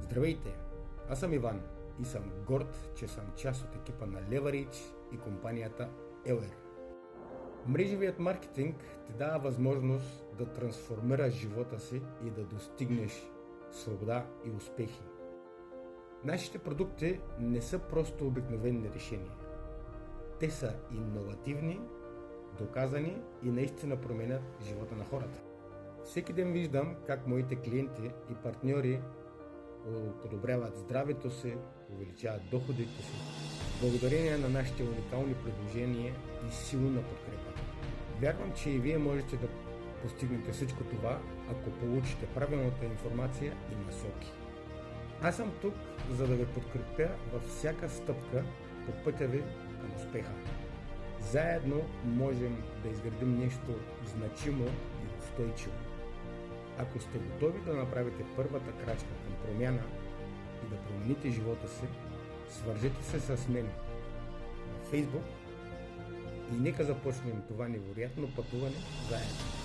Здравейте! Аз съм Иван и съм горд, че съм част от екипа на Leverage и компанията Elher. Мрежовият маркетинг ти дава възможност да трансформираш живота си и да достигнеш свобода и успехи. Нашите продукти не са просто обикновени решения. Те са иновативни, доказани и наистина променят живота на хората. Всеки ден виждам как моите клиенти и партньори подобряват здравето си, увеличават доходите си, благодарение на нашите уникални предложения и силна подкрепа. Вярвам, че и вие можете да постигнете всичко това, ако получите правилната информация и насоки. Аз съм тук, за да ви подкрепя във всяка стъпка по пътя ви към успеха. Заедно можем да изградим нещо значимо и устойчиво. Ако сте готови да направите първата крачка към промяна и да промените живота си, свържете се с мен на Facebook и нека започнем това невероятно пътуване заедно.